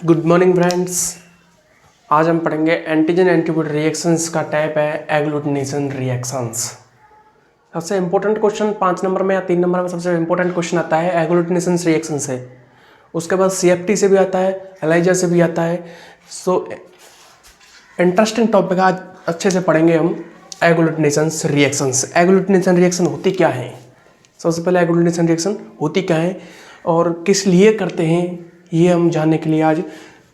Good morning friends. आज हम पढ़ेंगे एंटीजन एंटीबॉडी रिएक्शंस का टाइप है एग्लूटिनेशन रिएक्शंस। सबसे इंपॉर्टेंट क्वेश्चन 5 नंबर में या 3 नंबर में सबसे इंपॉर्टेंट क्वेश्चन आता है एग्लूटिनेशन रिएक्शन से। उसके बाद CFT से भी आता है, एलाइजा से भी आता है। सो इंटरेस्टिंग टॉपिक आज अच्छे से पढ़ेंगे हम एग्लूटिनेशन रिएक्शंस। एग्लूटिनेशन रिएक्शन होती क्या है, सबसे पहले एग्लूटिनेशन रिएक्शन होती क्या है और किस लिए करते हैं, ये हम जानने के लिए आज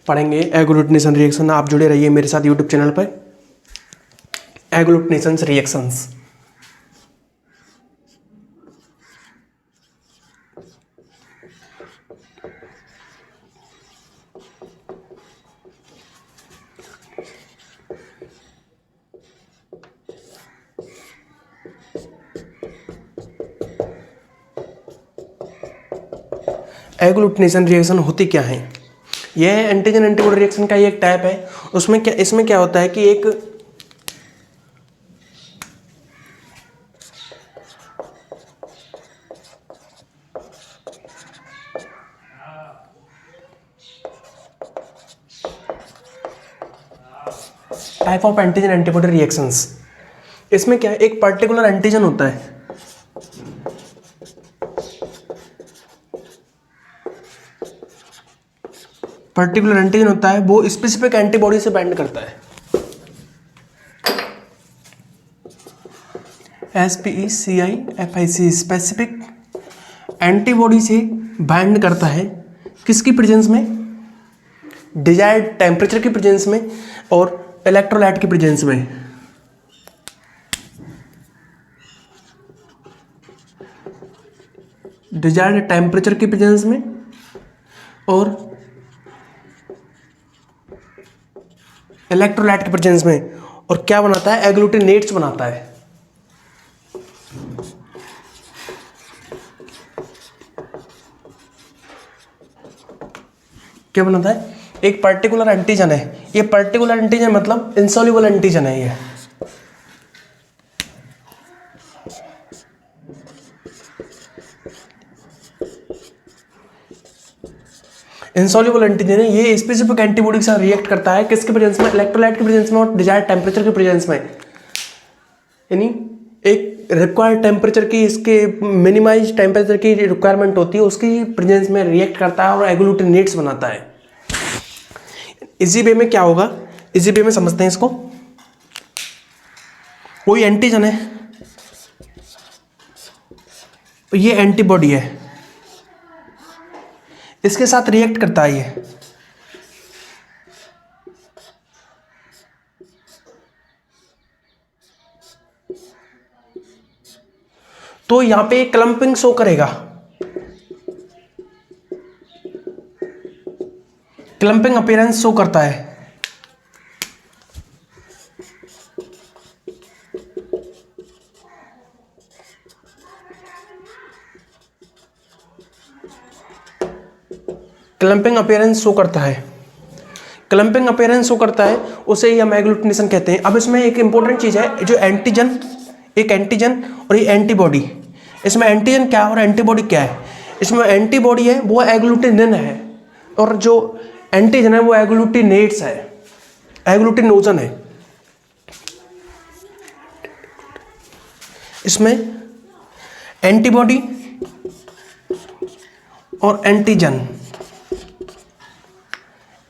पढ़ेंगे एग्लूटिनेशन रिएक्शन। आप जुड़े रहिए मेरे साथ यूट्यूब चैनल पर एग्लूटिनेशन रिएक्शंस। एग्लूटिनेशन रिएक्शन होती क्या है, यह एंटीजन एंटीबॉडी रिएक्शन का एक टाइप है। इसमें क्या होता है कि एक type of antigen antibody reactions. इसमें क्या है, एक पर्टिकुलर एंटीजन होता है, पर्टिकुलर एंटीजन होता है, वो स्पेसिफिक एंटीबॉडी से बाइंड करता है। SPECIFIC स्पेसिफिक एंटीबॉडी से बाइंड करता है। किसकी प्रेजेंस में? डिजायर्ड टेम्परेचर की प्रेजेंस में और इलेक्ट्रोलाइट की प्रेजेंस में। डिजायर्ड टेम्परेचर की प्रेजेंस में और इलेक्ट्रोलाइट के प्रेजेंस में। और क्या बनाता है? एग्लूटिनेट्स बनाता है। क्या बनाता है? एक पर्टिकुलर एंटीजन है, ये पर्टिकुलर एंटीजन मतलब इनसॉल्युबल एंटीजन है। ये इनसॉल्युबल एंटीजन है, ये स्पेसिफिक एंटीबॉडी के साथ रिएक्ट करता है। किसके प्रेजेंस में? इलेक्ट्रोलाइट के प्रेजेंस में और डिजायर्ड टेम्परेचर के प्रेजेंस में। यानी एक रिक्वायर्ड टेम्परेचर की, इसके मिनिमाइज टेम्परेचर की रिक्वायरमेंट होती है, उसकी प्रेजेंस में रिएक्ट करता है और एग्लूटिनेट्स बनाता है। इसी वे में क्या होगा, इसी वे में समझते हैं इसको। कोई एंटीजन है, ये एंटीबॉडी है, इसके साथ रिएक्ट करता है ये। तो यहां पे क्लम्पिंग शो करेगा, क्लम्पिंग अपीयरेंस शो करता है। क्लम्पिंग अपीयरेंस शो करता है, क्लम्पिंग अपीयरेंस शो करता है, उसे ही हम एग्लूटिनेशन कहते हैं। अब इसमें एक इंपॉर्टेंट चीज है, जो एंटीजन, एक एंटीजन और ये एंटीबॉडी। इसमें एंटीजन क्या है और एंटीबॉडी क्या है? इसमें एंटीबॉडी है वो एग्लूटिनिन है और जो एंटीजन है वो एग्लूटिनेट्स है, एग्लूटिनोजन है। इसमें एंटीबॉडी और एंटीजन।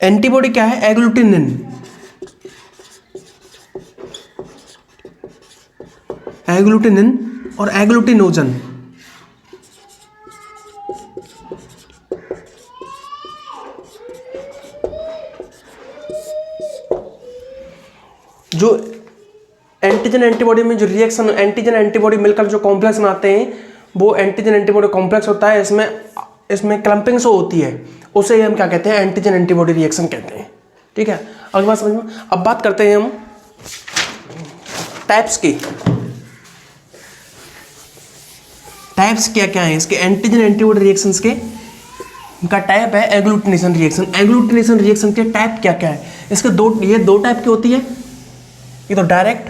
एंटीबॉडी क्या है? एग्लूटिनिन, एग्लूटिनिन और एग्लूटिनोजन। जो एंटीजन एंटीबॉडी में जो रिएक्शन, एंटीजन एंटीबॉडी मिलकर जो कॉम्प्लेक्स बनाते हैं, वो एंटीजन एंटीबॉडी कॉम्प्लेक्स होता है। इसमें क्लम्पिंग शो होती है, उसे हम क्या कहते हैं? एंटीजन एंटीबॉडी रिएक्शन कहते हैं। ठीक है, अगली बात समझ में। अब बात करते हैं हम टाइप्स की। टाइप्स क्या क्या है इसके एंटीजन एंटीबॉडी रिएक्शंस के? इनका टाइप है एग्लूटिनेशन रिएक्शन। एग्लूटिनेशन रिएक्शन के टाइप क्या क्या है? इसके ये दो टाइप की होती है, ये तो डायरेक्ट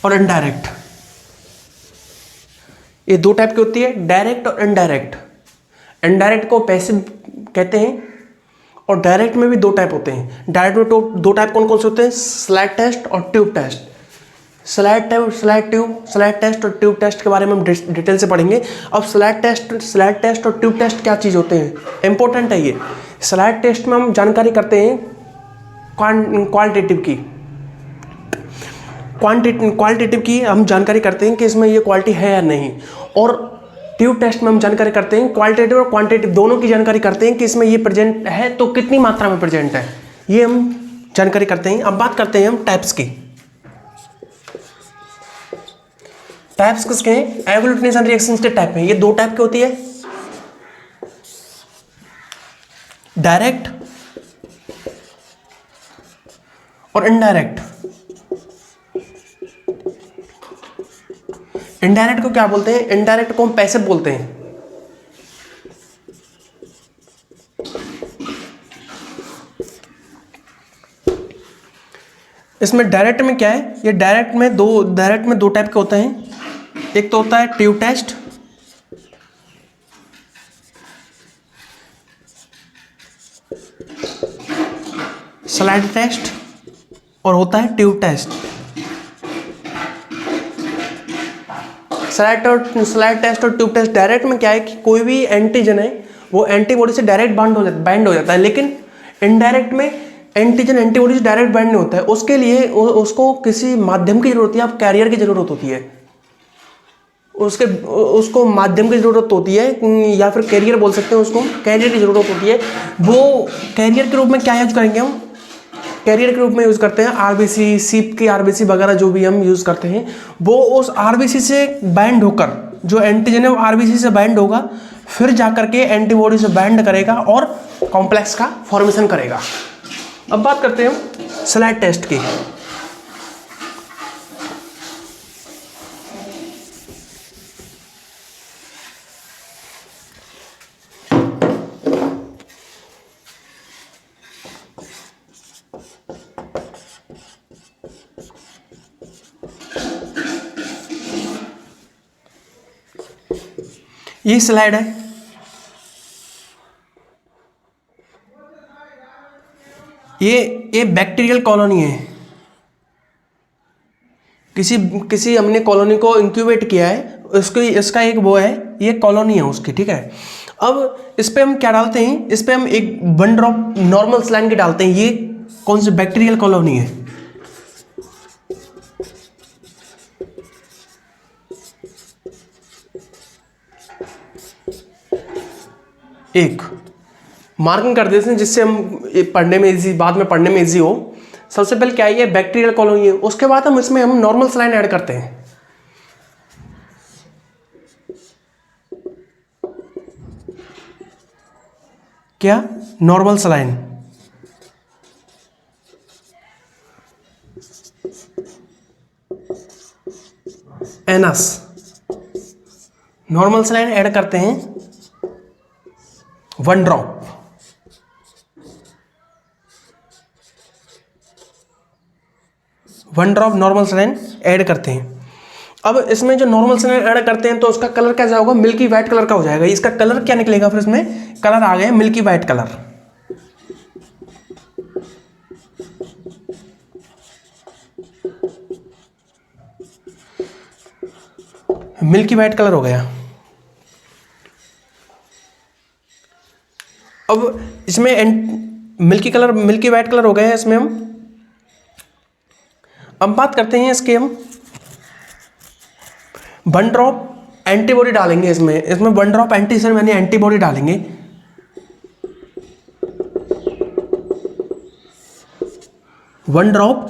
और इनडायरेक्ट। ये दो टाइप की होती है, डायरेक्ट और इनडायरेक्ट। इनडायरेक्ट को पैसिव कहते हैं और डायरेक्ट में भी दो टाइप होते हैं। डायरेक्ट में दो टाइप कौन कौन से होते हैं? स्लैट टेस्ट और ट्यूब टेस्ट। स्लैट टेस्ट और ट्यूब टेस्ट के बारे में हम डिटेल से पढ़ेंगे। अब स्लैट टेस्ट और ट्यूब टेस्ट क्या चीज़ होते हैं, इंपॉर्टेंट है ये। स्लैट टेस्ट में हम जानकारी करते हैं क्वालिटेटिव की, क्वालिटेटिव की हम जानकारी करते हैं कि इसमें ये क्वालिटी है या नहीं। और ट्यूब टेस्ट में हम जानकारी करते हैं क्वालिटेटिव और क्वांटिटेटिव दोनों की जानकारी करते हैं कि इसमें ये प्रेजेंट है तो कितनी मात्रा में प्रेजेंट है, ये हम जानकारी करते हैं। अब बात करते हैं हम टाइप्स की। टाइप्स किसके हैं? एग्लूटिनेशन रिएक्शंस के टाइप हैं। ये दो टाइप की होती है, डायरेक्ट और इनडायरेक्ट। इनडायरेक्ट को क्या बोलते हैं? इनडायरेक्ट को हम पैसिव बोलते हैं। इसमें डायरेक्ट में क्या है? ये डायरेक्ट में दो टाइप के होते हैं। एक तो होता है ट्यूब टेस्ट, स्लैट टेस्ट, और होता है ट्यूब टेस्ट। स्लैट टेस्ट और ट्यूब टेस्ट। डायरेक्ट में क्या है कि कोई भी एंटीजन है वो एंटीबॉडी से डायरेक्ट बाइंड हो जाता है, लेकिन इनडायरेक्ट में एंटीजन एंटीबॉडी से डायरेक्ट बाइंड नहीं होता है। उसके लिए उसको किसी माध्यम की जरूरत होती है, अब कैरियर की जरूरत होती है। उसको माध्यम की जरूरत होती है, या फिर कैरियर बोल सकते हैं उसको, कैरियर की जरूरत होती है। वो कैरियर के रूप में क्या यूज करेंगे हम? कैरियर के रूप में यूज करते हैं आरबीसी, सीप की आरबीसी वगैरह जो भी हम यूज करते हैं, वो उस आरबीसी से बाइंड होकर, जो एंटीजन है वो आरबीसी से बाइंड होगा, फिर जाकर के एंटीबॉडी से बाइंड करेगा और कॉम्प्लेक्स का फॉर्मेशन करेगा। अब बात करते हैं हम स्लैट टेस्ट की। ये स्लाइड है, ये बैक्टीरियल कॉलोनी है। किसी हमने कॉलोनी को इंक्यूबेट किया है, इसका एक वो है, ये कॉलोनी है उसकी, ठीक है। अब इस पे हम क्या डालते हैं? इस पे हम एक 1 ड्रॉप नॉर्मल सलाइन की डालते हैं। ये कौन सी बैक्टीरियल कॉलोनी है? एक मार्किंग कर देते हैं जिससे हम पढ़ने में इजी, बाद में पढ़ने में इजी हो। सबसे पहले क्या है? ये बैक्टीरियल कॉलोनी है। उसके बाद इसमें हम नॉर्मल सलाइन ऐड करते हैं। क्या? Normal saline. Anus normal saline add करते हैं 1 ड्रॉप। नॉर्मल सलाइन ऐड करते हैं। अब इसमें जो नॉर्मल सलाइन ऐड करते हैं तो उसका कलर कैसा होगा? मिल्की वाइट कलर का हो जाएगा। इसका कलर क्या निकलेगा? फिर इसमें कलर आ गया milky white colour. Milky white colour हो गया। अब इसमें मिल्की वाइट कलर हो गया है इसमें हम। अब बात करते हैं इसके हम 1 ड्रॉप एंटीबॉडी डालेंगे इसमें 1 ड्रॉप एंटीजन यानी एंटीबॉडी डालेंगे। वन ड्रॉप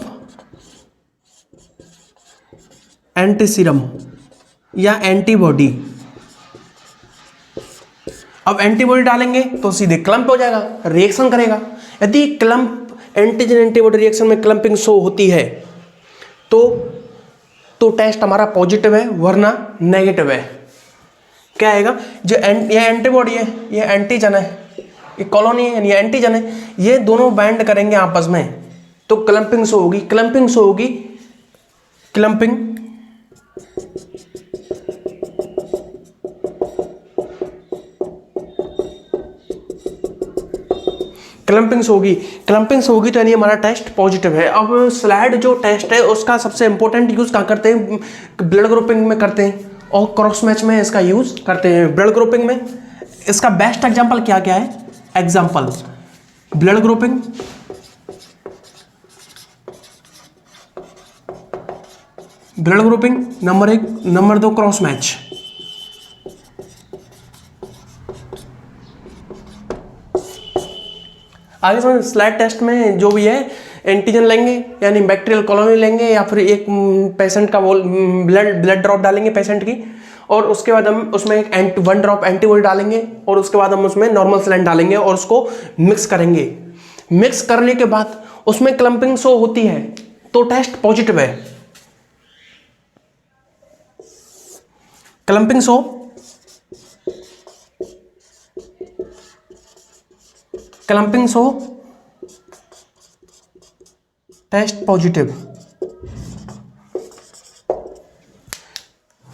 एंटी सीरम या एंटीबॉडी। अब एंटीबॉडी डालेंगे तो सीधे क्लम्प हो जाएगा, रिएक्शन करेगा। यदि क्लम्प एंटीजन एंटीबॉडी रिएक्शन में क्लम्पिंग शो होती है तो टेस्ट हमारा पॉजिटिव है, वरना नेगेटिव है। क्या आएगा? जो ये एंटीबॉडी है, ये एंटीजन है, ये कॉलोनी है यानी एंटीजन है, ये दोनों बाइंड करेंगे आपस में तो क्लम्पिंग शो होगी। क्लम्पिंग्स होगी, क्लम्पिंग्स होगी तो यानी हमारा टेस्ट पॉजिटिव है। अब स्लाइड जो टेस्ट है उसका सबसे इंपॉर्टेंट यूज़ कहाँ करते हैं? ब्लड ग्रुपिंग में करते हैं और क्रॉस मैच में इसका यूज़ करते हैं। ब्लड ग्रुपिंग में इसका बेस्ट एग्जाम्पल क्या क्या है? Example blood grouping, blood grouping number 1, number 2 cross match. आगे समझ, स्लाइड टेस्ट में जो भी है एंटीजन लेंगे यानी बैक्टीरियल कॉलोनी लेंगे या फिर एक पेशेंट का वो ब्लड ड्रॉप डालेंगे पेशेंट की, और उसके बाद हम उसमें एक 1 ड्रॉप एंटीबॉडी डालेंगे और उसके बाद हम उसमें नॉर्मल सलाइन डालेंगे और उसको मिक्स करेंगे। मिक्स करने के बाद उसमें क्लम्पिंग शो होती है तो टेस्ट पॉजिटिव है। Clumping show, clumping show test positive.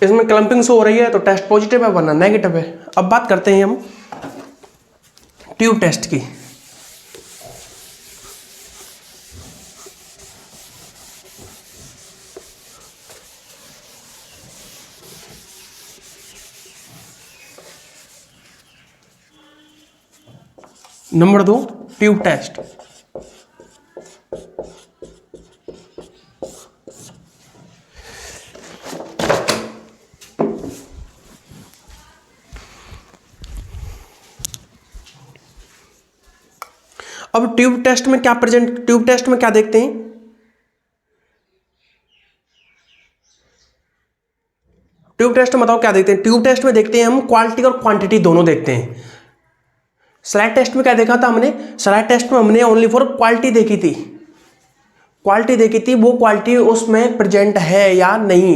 इसमें क्लम्पिंग शो हो रही है तो टेस्ट पॉजिटिव है वरना नेगेटिव है। अब बात करते हैं हम ट्यूब टेस्ट की। Number 2 tube test. अब ट्यूब टेस्ट में क्या प्रेजेंट, ट्यूब टेस्ट में क्या देखते हैं? ट्यूब टेस्ट में बताओ क्या देखते हैं? ट्यूब टेस्ट में देखते हैं हम क्वालिटी और क्वांटिटी दोनों देखते हैं। स्लाइड टेस्ट में क्या देखा था हमने? स्लाइड टेस्ट में हमने ओनली फॉर क्वालिटी देखी थी, क्वालिटी देखी थी, वो क्वालिटी उसमें प्रेजेंट है या नहीं।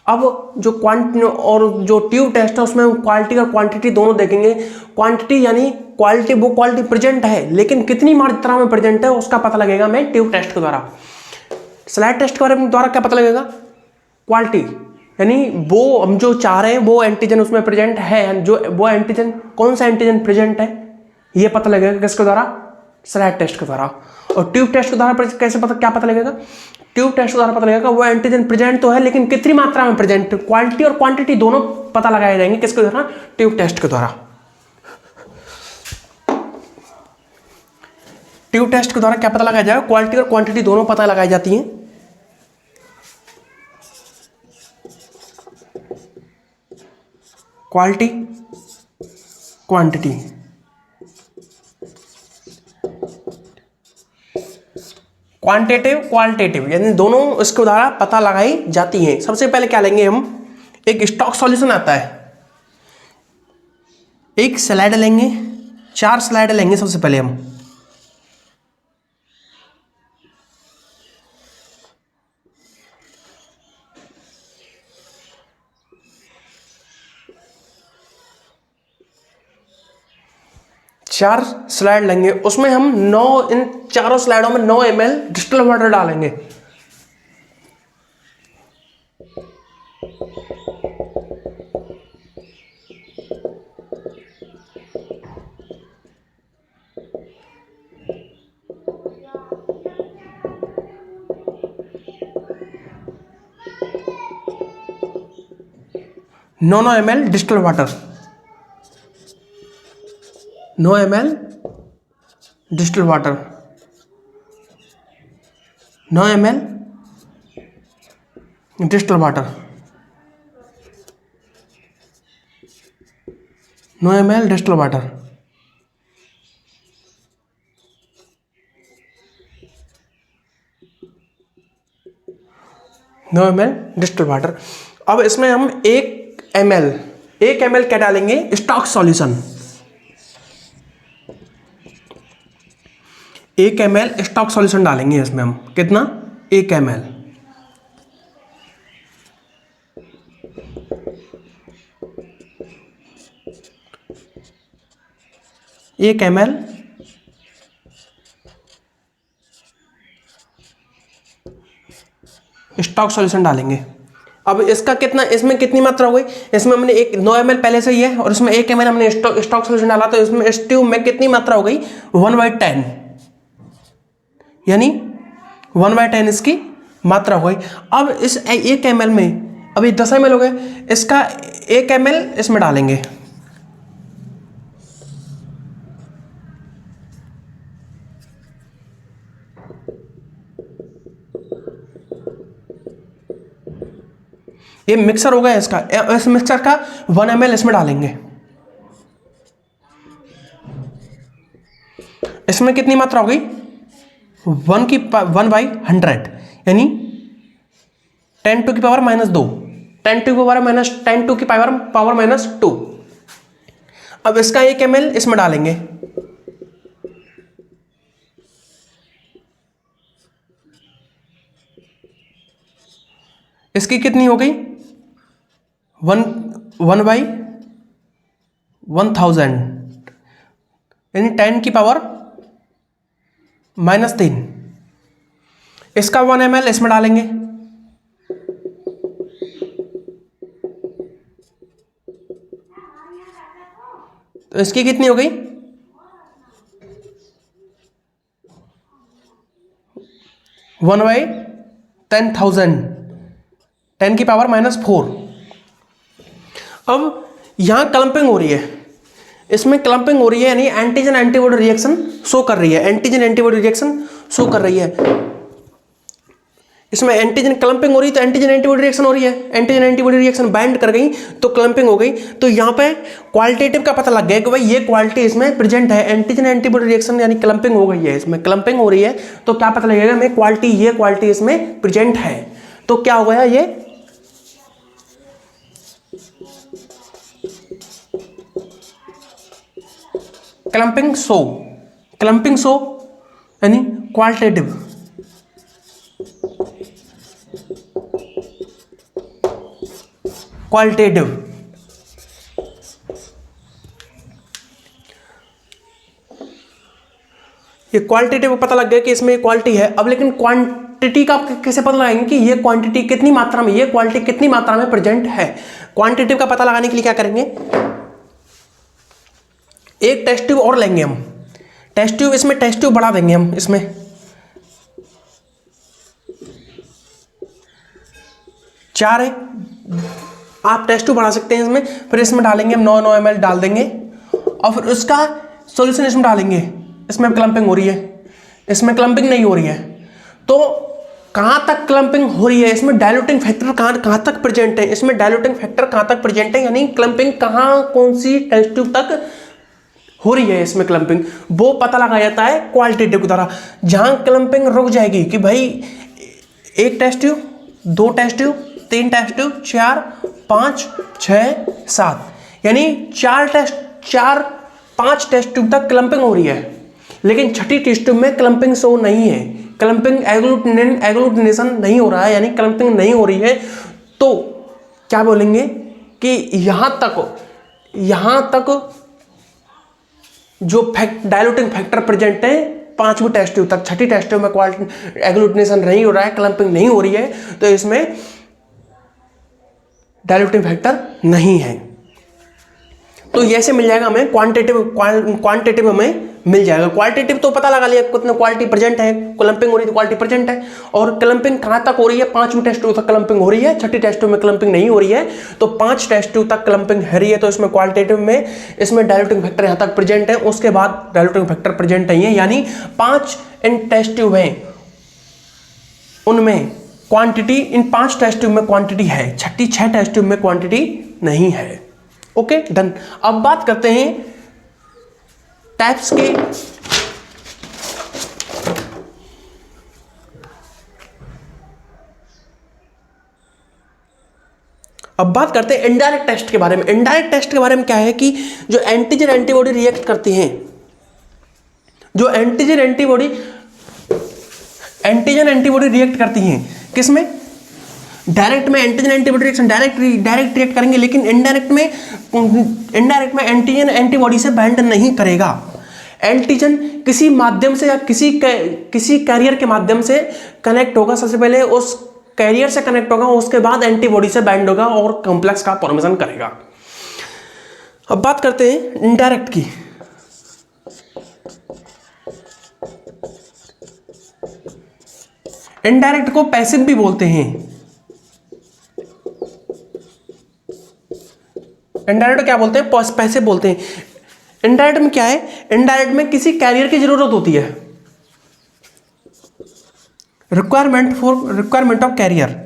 अब जो और जो ट्यूब टेस्ट है उसमें क्वालिटी और क्वांटिटी दोनों देखेंगे। क्वांटिटी यानी क्वालिटी, वो क्वालिटी प्रेजेंट है लेकिन कितनी मात्रा में प्रेजेंट है उसका पता लगेगा मैं ट्यूब टेस्ट के द्वारा। स्लाइड टेस्ट के द्वारा क्या पता लगेगा? क्वालिटी यानी वो हम जो चाह रहे हैं वो एंटीजन उसमें प्रेजेंट है, जो वो एंटीजन कौन सा एंटीजन प्रेजेंट है ये पता लगेगा किसके द्वारा? स्लाइड टेस्ट के द्वारा। और ट्यूब टेस्ट के द्वारा कैसे पता, क्या पता लगेगा? ट्यूब टेस्ट के द्वारा पता लगेगा वो एंटीजन प्रेजेंट तो है लेकिन कितनी मात्रा में प्रेजेंट। क्वालिटी और क्वांटिटी दोनों पता लगाए जाएंगे किसके द्वारा? ट्यूब टेस्ट के द्वारा। ट्यूब टेस्ट के द्वारा क्या पता लगाया जाएगा? क्वालिटी और क्वांटिटी दोनों पता लगाई जाती हैं। क्वालिटी, क्वांटिटी, क्वांटिटेटिव, क्वालिटेटिव यानी दोनों इसके द्वारा पता लगाई जाती हैं। सबसे पहले क्या लेंगे हम? एक स्टॉक सॉल्यूशन आता है, एक स्लाइड लेंगे, 4 स्लाइड लेंगे सबसे पहले हम। चार स्लाइड लेंगे, उसमें हम 9, इन चारों स्लाइडों में 9 ml डिस्टिल वाटर डालेंगे। नौ 9 ml distil water, 9 ml distil water, 9 ml distil water, 9 ml distil water. नो ml डिस्टिल वाटर। अब इसमें हम 1 ml क्या डालेंगे? Stock solution. 1 ml stock solution डालेंगे इसमें हम। कितना? 1 ml। एक ml स्टॉक सॉल्यूशन डालेंगे। अब इसका कितना, इसमें कितनी मात्रा हो गई, इसमें हमने 9 ml पहले से ही है और इसमें 1 ml हमने स्टॉक सोल्यूशन डाला, तो इसमें H2 में कितनी मात्रा हो गई 1/10, यानी 1/10 इसकी मात्रा हो गई। अब इस 1 ml में अभी 10 ml हो गए, इसका 1 ml इसमें डालेंगे। ये मिक्सर हो गया इसका, इस मिक्सर का 1 ml इसमें डालेंगे। इसमें कितनी मात्रा हो गई 1/100, यानी 10 टू की पावर -2, 10 टू की पावर -2। अब इसका 1 ml इसमें डालेंगे। इसकी कितनी हो गई 1/1000, यानी 10 की पावर -3। इसका 1 ml इसमें डालेंगे। तो इसकी कितनी हो गई 1/10,000, 10 की पावर -4। अब यहां क्लम्पिंग हो रही है, इसमें क्लम्पिंग हो रही है, यानी एंटीजन एंटीबॉडी रिएक्शन शो कर रही है, एंटीजन एंटीबॉडी रिएक्शन शो कर रही है। इसमें एंटीजन क्लम्पिंग हो रही है तो एंटीजन एंटीबॉडी रिएक्शन हो रही है, एंटीजन एंटीबॉडी रिएक्शन बाइंड कर गई तो क्लम्पिंग हो गई। तो यहाँ पे क्वालिटेटिव का पता लग गया कि भाई ये क्वालिटी इसमें प्रेजेंट है, एंटीजन एंटीबॉडी रिएक्शन यानी क्लम्पिंग हो गई है, इसमें क्लम्पिंग हो रही है। तो क्या पता लगेगा हमें क्वालिटी, ये क्वालिटी इसमें प्रेजेंट है। तो क्या हो गया ये क्लम्पिंग शो यानी क्वालिटेटिव। ये क्वालिटेटिव पता लग गया कि इसमें क्वालिटी है। अब लेकिन क्वांटिटी का कैसे पता लगाएंगे कि ये क्वांटिटी कितनी मात्रा में, ये क्वालिटी कितनी मात्रा में प्रेजेंट है। क्वांटिटी का पता लगाने के लिए क्या करेंगे, एक टेस्ट ट्यूब और लेंगे हम, टेस्ट ट्यूब, इसमें टेस्ट ट्यूब बढ़ा देंगे हम, इसमें 4 है, आप टेस्ट ट्यूब बढ़ा सकते हैं इसमें। फिर इसमें डालेंगे हम 9 ml डाल देंगे और फिर उसका सॉल्यूशन इसमें डालेंगे। इसमें क्लम्पिंग हो रही है, इसमें क्लम्पिंग नहीं हो रही है। तो कहाँ तक क्लम्पिंग हो रही है, इसमें डाइल्यूटिंग फैक्टर कहाँ तक प्रेजेंट है, इसमें डाइल्यूटिंग फैक्टर कहाँ तक प्रेजेंट है, यानी क्लम्पिंग कहाँ, कौन सी टेस्ट ट्यूब तक हो रही है इसमें क्लम्पिंग, वो पता लगाया जाता है क्वालिटेटिव की द्वारा। जहां क्लम्पिंग रुक जाएगी कि भाई 1 test tube, 2 test tube, 3 test tube, 4, 5, 6, 7, यानी 4-5 टेस्ट ट्यूब तक क्लम्पिंग हो रही है। लेकिन छठी टेस्ट ट्यूब में क्लम्पिंग शो नहीं है, क्लम्पिंग एग्लूटिनेशन नहीं हो रहा है, यानी क्लम्पिंग नहीं हो रही है। तो क्या बोलेंगे कि यहां तक जो डाइल्यूटिंग फैक्टर प्रेजेंट है 5वीं टेस्ट ट्यूब तक, छठी टेस्ट ट्यूब में एग्लूटिनेशन नहीं हो रहा है, क्लम्पिंग नहीं हो रही है, तो इसमें डाइल्यूटिंग फैक्टर नहीं है। तो ये ऐसे मिल जाएगा हमें क्वांटिटेटिव हमें मिल जाएगा। क्वालिटेटिव तो पता लगा लिया कितना क्वालिटी प्रेजेंट है, क्लम्पिंग हो रही है तो क्वालिटी प्रेजेंट है। और क्लम्पिंग कहाँ तक हो रही है, 5वीं टेस्ट ट्यूब तक क्लम्पिंग हो रही है, छठी टेस्ट ट्यूब में क्लम्पिंग नहीं हो रही है, तो 5 टेस्ट ट्यूब तक क्लम्पिंग है रही है। तो इसमें क्वालिटेटिव में इसमें डाइल्यूटिंग फैक्टर यहाँ तक प्रेजेंट है, उसके बाद डाइल्यूटिंग फैक्टर प्रेजेंट नहीं है, यानी 5 इन टेस्ट ट्यूब हैं उनमें क्वांटिटी, इन 5 टेस्ट ट्यूब में क्वांटिटी है, छठी 6 टेस्ट ट्यूब में क्वांटिटी नहीं है। Okay done. अब बात करते हैं टाइप्स के। अब बात करते हैं इनडायरेक्ट टेस्ट के बारे में। इनडायरेक्ट टेस्ट के बारे में क्या है कि जो एंटीजन एंटीबॉडी रिएक्ट करती हैं, जो एंटीजन एंटीबॉडी रिएक्ट करती हैं किसमें, डायरेक्ट में antigen antibody reaction direct react करेंगे, लेकिन इनडायरेक्ट में एंटीजन एंटीबॉडी से बाइंड नहीं करेगा। एंटीजन किसी माध्यम से या किसी कैरियर के माध्यम से कनेक्ट होगा। सबसे पहले उस कैरियर से कनेक्ट होगा, उसके बाद एंटीबॉडी से बाइंड होगा और कॉम्प्लेक्स का फॉर्मेशन करेगा। अब बात करते हैं इनडायरेक्ट की। इनडायरेक्ट को पैसिव भी बोलते हैं। इनडायरेक्ट क्या बोलते हैं? पैसिव बोलते हैं। इनडायरेक्ट में क्या है? इनडायरेक्ट में किसी कैरियर की जरूरत होती है, रिक्वायरमेंट ऑफ कैरियर।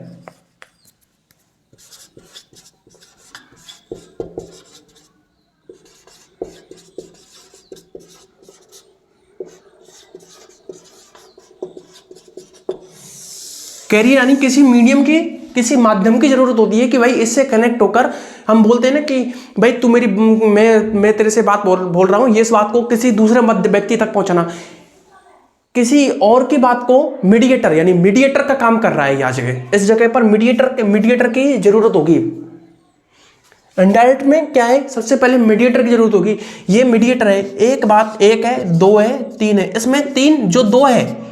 कैरियर यानी किसी मीडियम की, किसी माध्यम की जरूरत होती है कि भाई इससे कनेक्ट होकर हम बोलते हैं ना कि भाई तू मेरी, मैं तेरे से बात बोल रहा हूं, ये इस बात को किसी दूसरे मध्य व्यक्ति तक पहुंचाना, किसी और की बात को मीडिएटर, यानी मीडिएटर का काम कर रहा है यहाँ जगह, इस जगह पर मीडिएटर की जरूरत होगी। इनडायरेक्ट में क्या है? सबसे पहले मीडिएटर की जरूरत होगी। ये मीडिएटर है, एक बात एक है, दो है, तीन है। इसमें तीन, जो दो है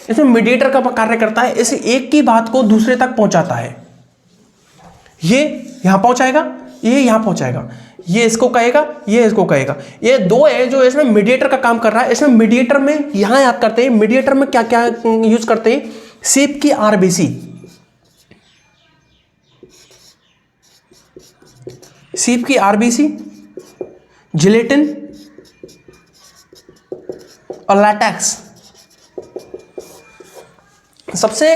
इसमें मीडिएटर का कार्य करता है, इस एक की बात को दूसरे तक पहुंचाता है। ये यहां पहुंचाएगा, ये यहां पहुंचाएगा, ये इसको कहेगा, ये इसको कहेगा। ये दो है जो इसमें मीडिएटर का काम कर रहा है। इसमें मीडिएटर में यहां याद करते हैं, मीडिएटर में क्या क्या यूज करते हैं? शेप की आरबीसी, शेप की आरबीसी, जिलेटिन और लैटेक्स। सबसे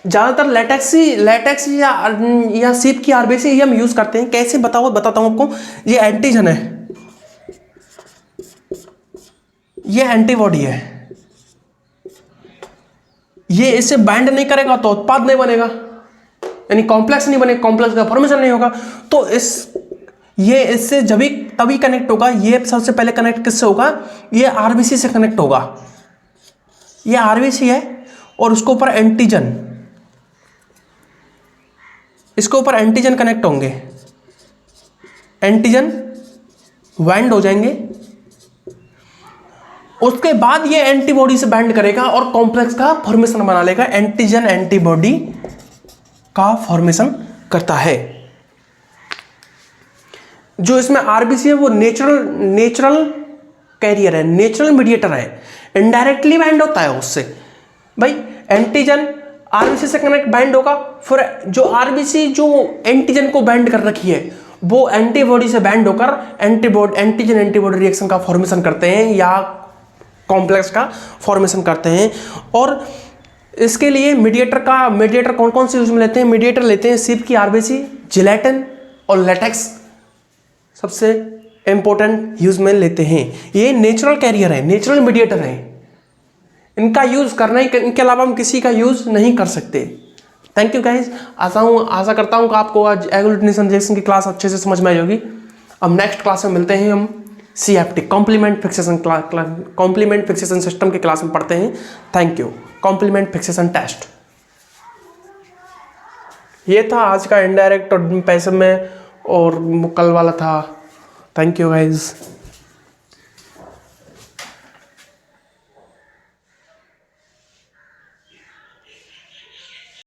ज्यादातर लैटेक्स या शेप की आरबीसी हम यूज करते हैं। कैसे बताता हूं आपको। ये एंटीजन है, ये एंटीबॉडी है। ये इससे बाइंड नहीं करेगा तो उत्पाद नहीं बनेगा, यानी कॉम्प्लेक्स नहीं बनेगा, कॉम्प्लेक्स का फॉर्मेशन नहीं होगा। तो ये इससे जब तभी कनेक्ट होगा। ये सबसे पहले कनेक्ट किससे होगा? ये आरबीसी से कनेक्ट होगा। ये आरबीसी है और उसके ऊपर एंटीजन, इसके ऊपर एंटीजन कनेक्ट होंगे, एंटीजन बाइंड हो जाएंगे। उसके बाद ये एंटीबॉडी से बाइंड करेगा और कॉम्प्लेक्स का फॉर्मेशन बना लेगा। एंटीजन एंटीबॉडी का फॉर्मेशन करता है। जो इसमें आरबीसी है वो नेचुरल कैरियर है, नेचुरल मीडिएटर है, इनडायरेक्टली बाइंड होता है उससे। भाई एंटीजन आरबीसी से कनेक्ट बाइंड होगा, फिर जो आरबीसी जो एंटीजन को बाइंड कर रखी है वो एंटीबॉडी से बाइंड होकर एंटीजन एंटीबॉडी रिएक्शन का फॉर्मेशन करते हैं या कॉम्प्लेक्स का फॉर्मेशन करते हैं। और इसके लिए मीडिएटर कौन कौन से यूज में लेते हैं? मीडिएटर लेते हैं शेप की आरबीसी, जिलेटिन और लैटेक्स सबसे इंपॉर्टेंट यूज में लेते हैं। ये नेचुरल कैरियर है, नेचुरल मीडिएटर है, इनका यूज करना ही, इनके अलावा हम किसी का यूज नहीं कर सकते। Thank you guys. आशा करता हूँ कि आपको आज एग्लूटिनेशन रिएक्शन की क्लास अच्छे से समझ में आई होगी। अब नेक्स्ट क्लास में मिलते हैं हम CFT कॉम्प्लीमेंट फिक्सेशन सिस्टम की क्लास में पढ़ते हैं। Thank you. Complement fixation test, ये था आज का इनडायरेक्ट और पैसिव में, और कल वाला था। Thank you guys.